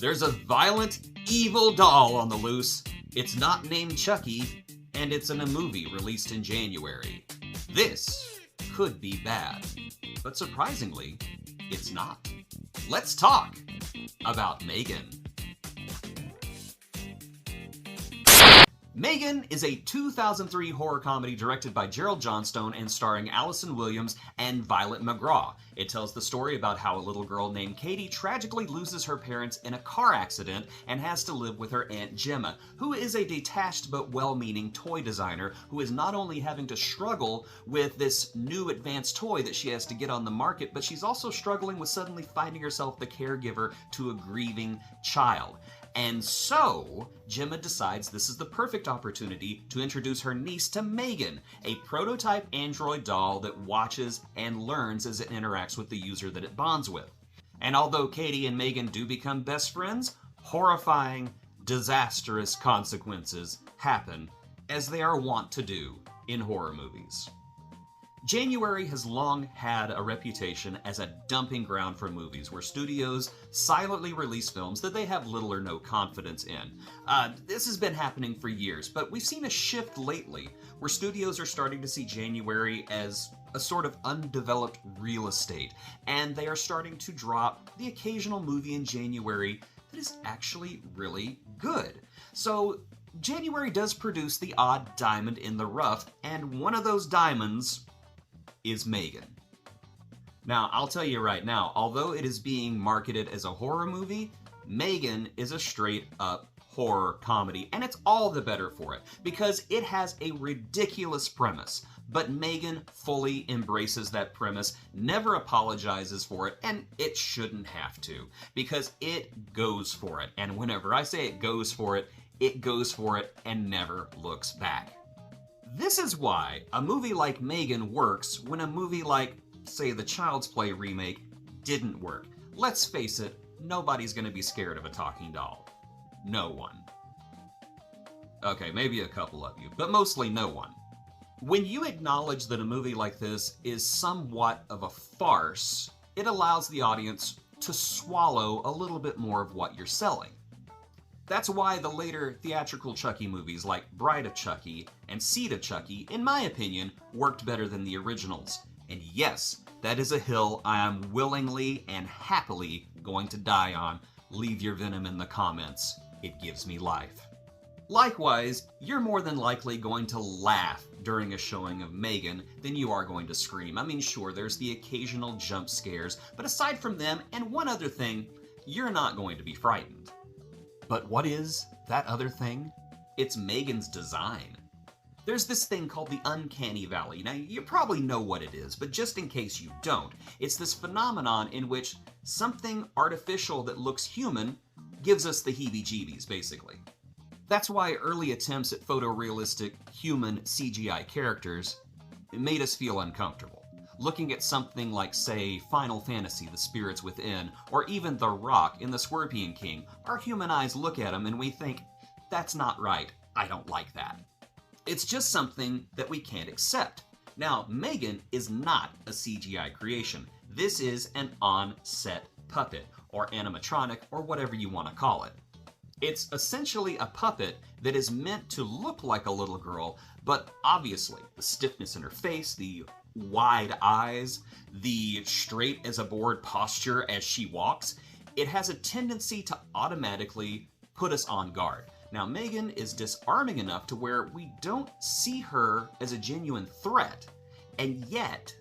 There's a violent, evil doll on the loose. It's not named Chucky, and it's in a movie released in January. This could be bad, but surprisingly, it's not. Let's talk about M3GAN. M3GAN is a 2003 horror comedy directed by Gerald Johnstone and starring Allison Williams and Violet McGraw. It tells the story about how a little girl named Cady tragically loses her parents in a car accident and has to live with her Aunt Gemma, who is a detached but well-meaning toy designer who is not only having to struggle with this new advanced toy that she has to get on the market, but she's also struggling with suddenly finding herself the caregiver to a grieving child. And so, Gemma decides this is the perfect opportunity to introduce her niece to M3GAN, a prototype android doll that watches and learns as it interacts with the user that it bonds with. And although Cady and M3GAN do become best friends, horrifying, disastrous consequences happen, as they are wont to do in horror movies. January has long had a reputation as a dumping ground for movies where studios silently release films that they have little or no confidence in. This has been happening for years, but we've seen a shift lately where studios are starting to see January as a sort of undeveloped real estate, and they are starting to drop the occasional movie in January that is actually really good. So January does produce the odd diamond in the rough, and one of those diamonds is M3GAN. Now, I'll tell you right now, although it is being marketed as a horror movie, M3GAN is a straight-up horror comedy, and it's all the better for it, because it has a ridiculous premise, but M3GAN fully embraces that premise, never apologizes for it, and it shouldn't have to, because it goes for it, and whenever I say it goes for it and never looks back. This is why a movie like M3GAN works when a movie like, say, the Child's Play remake didn't work. Let's face it, nobody's gonna be scared of a talking doll. No one. Okay, maybe a couple of you, but mostly no one. When you acknowledge that a movie like this is somewhat of a farce, it allows the audience to swallow a little bit more of what you're selling. That's why the later theatrical Chucky movies like Bride of Chucky and Seed of Chucky, in my opinion, worked better than the originals. And yes, that is a hill I am willingly and happily going to die on. Leave your venom in the comments. It gives me life. Likewise, you're more than likely going to laugh during a showing of M3GAN than you are going to scream. I mean, sure, there's the occasional jump scares, but aside from them, and one other thing, you're not going to be frightened. But what is that other thing? It's M3GAN's design. There's this thing called the uncanny valley. Now, you probably know what it is, but just in case you don't, it's this phenomenon in which something artificial that looks human gives us the heebie-jeebies, basically. That's why early attempts at photorealistic human CGI characters made us feel uncomfortable. Looking at something like, say, Final Fantasy, The Spirits Within, or even The Rock in The Scorpion King, our human eyes look at them and we think, that's not right, I don't like that. It's just something that we can't accept. Now, M3GAN is not a CGI creation. This is an on-set puppet, or animatronic, or whatever you want to call it. It's essentially a puppet that is meant to look like a little girl, but obviously, the stiffness in her face, the wide eyes, the straight as a board posture as she walks, it has a tendency to automatically put us on guard. Now, M3GAN is disarming enough to where we don't see her as a genuine threat, and yet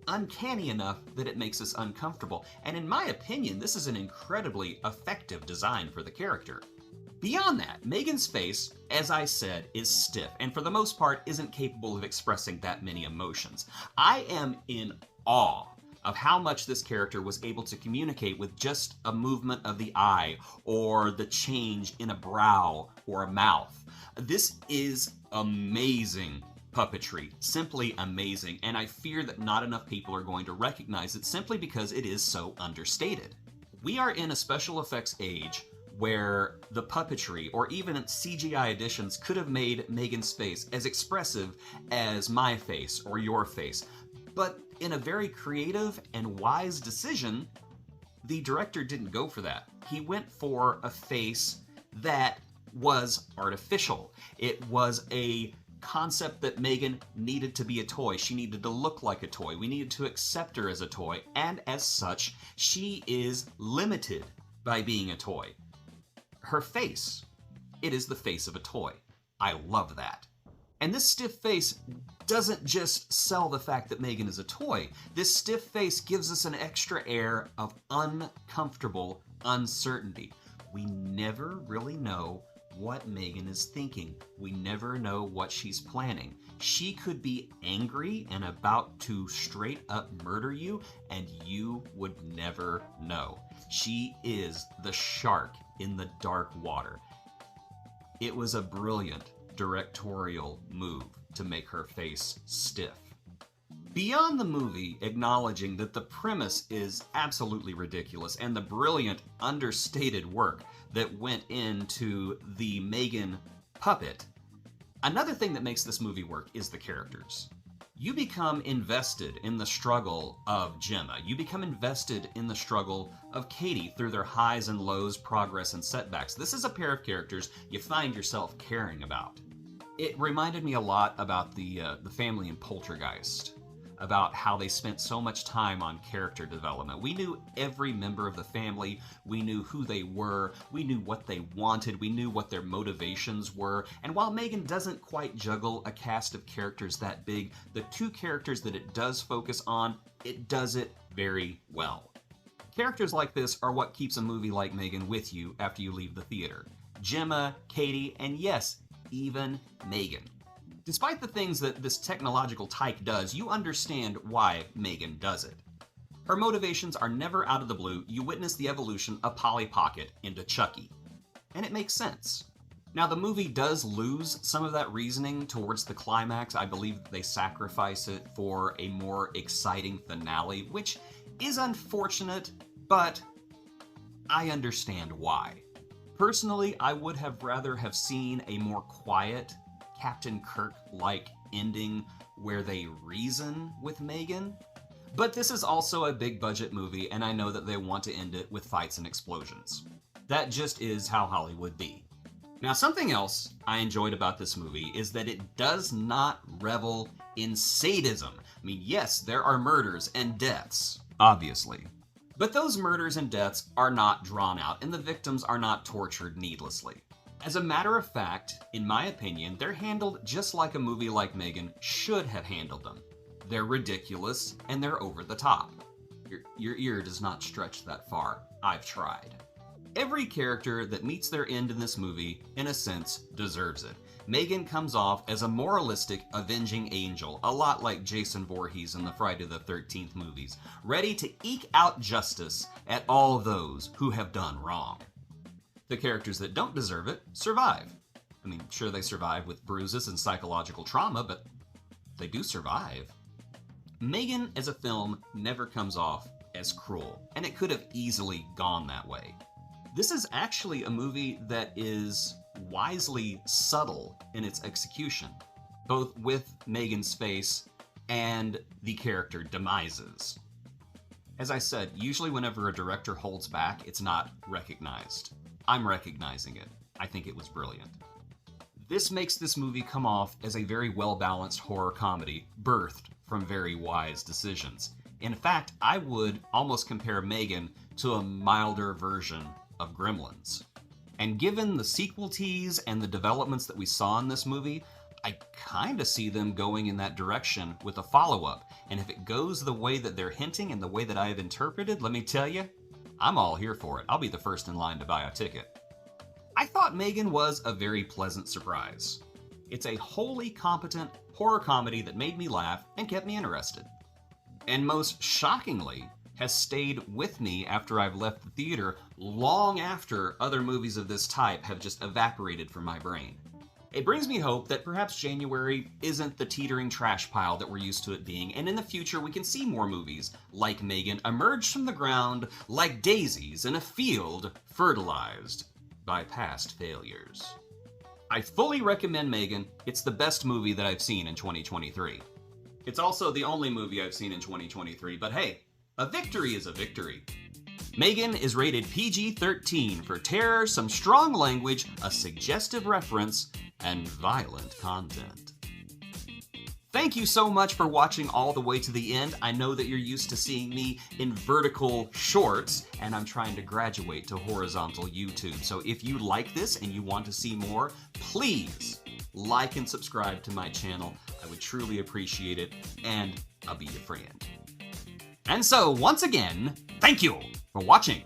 uncanny enough that it makes us uncomfortable. And in my opinion, this is an incredibly effective design for the character. Beyond that, M3GAN's face, as I said, is stiff, and for the most part isn't capable of expressing that many emotions. I am in awe of how much this character was able to communicate with just a movement of the eye, or the change in a brow or a mouth. This is amazing puppetry, simply amazing, and I fear that not enough people are going to recognize it simply because it is so understated. We are in a special effects age where the puppetry or even CGI additions could have made M3GAN's face as expressive as my face or your face. But in a very creative and wise decision, the director didn't go for that. He went for a face that was artificial. It was a concept that M3GAN needed to be a toy. She needed to look like a toy. We needed to accept her as a toy, and as such, she is limited by being a toy. Her face, it is the face of a toy. I love that. And this stiff face doesn't just sell the fact that M3GAN is a toy. This stiff face gives us an extra air of uncomfortable uncertainty. We never really know what M3GAN is thinking. We never know what she's planning. She could be angry and about to straight up murder you, and you would never know. She is the shark in the dark water. It was a brilliant directorial move to make her face stiff. Beyond the movie acknowledging that the premise is absolutely ridiculous and the brilliant, understated work that went into the M3GAN puppet, another thing that makes this movie work is the characters. You become invested in the struggle of Gemma. You become invested in the struggle of Cady through their highs and lows, progress and setbacks. This is a pair of characters you find yourself caring about. It reminded me a lot about the family in Poltergeist, about how they spent so much time on character development. We knew every member of the family, we knew who they were, we knew what they wanted, we knew what their motivations were, and while M3GAN doesn't quite juggle a cast of characters that big, the two characters that it does focus on, it does it very well. Characters like this are what keeps a movie like M3GAN with you after you leave the theater. Gemma, Cady, and yes, even M3GAN. Despite the things that this technological tyke does, you understand why M3GAN does it. Her motivations are never out of the blue. You witness the evolution of Polly Pocket into Chucky. And it makes sense. Now, the movie does lose some of that reasoning towards the climax. I believe they sacrifice it for a more exciting finale, which is unfortunate, but I understand why. Personally, I would have rather have seen a more quiet, Captain Kirk-like ending where they reason with M3GAN. But this is also a big budget movie, and I know that they want to end it with fights and explosions. That just is how Hollywood be. Now, something else I enjoyed about this movie is that it does not revel in sadism. I mean, yes, there are murders and deaths, obviously. But those murders and deaths are not drawn out, and the victims are not tortured needlessly. As a matter of fact, in my opinion, they're handled just like a movie like M3GAN should have handled them. They're ridiculous, and they're over the top. Your ear does not stretch that far. I've tried. Every character that meets their end in this movie, in a sense, deserves it. M3GAN comes off as a moralistic, avenging angel, a lot like Jason Voorhees in the Friday the 13th movies, ready to eke out justice at all those who have done wrong. The characters that don't deserve it survive. I mean, sure, they survive with bruises and psychological trauma, but they do survive. M3GAN as a film never comes off as cruel, and it could have easily gone that way. This is actually a movie that is wisely subtle in its execution, both with M3GAN's face and the character demises. As I said, usually whenever a director holds back, it's not recognized. I'm recognizing it. I think it was brilliant. This makes this movie come off as a very well-balanced horror comedy, birthed from very wise decisions. In fact, I would almost compare M3GAN to a milder version of Gremlins. And given the sequel tease and the developments that we saw in this movie, I kind of see them going in that direction with a follow-up. And if it goes the way that they're hinting and the way that I have interpreted, let me tell you, I'm all here for it. I'll be the first in line to buy a ticket. I thought M3GAN was a very pleasant surprise. It's a wholly competent horror comedy that made me laugh and kept me interested. And most shockingly, has stayed with me after I've left the theater long after other movies of this type have just evaporated from my brain. It brings me hope that perhaps January isn't the teetering trash pile that we're used to it being, and in the future we can see more movies like M3GAN emerge from the ground like daisies in a field fertilized by past failures. I fully recommend M3GAN. It's the best movie that I've seen in 2023. It's also the only movie I've seen in 2023, but hey, a victory is a victory. M3GAN is rated PG-13 for terror, some strong language, a suggestive reference, and violent content. Thank you so much for watching all the way to the end. I know that you're used to seeing me in vertical shorts, and I'm trying to graduate to horizontal YouTube. So if you like this and you want to see more, please like and subscribe to my channel. I would truly appreciate it, and I'll be your friend. And so, once again, thank you for watching.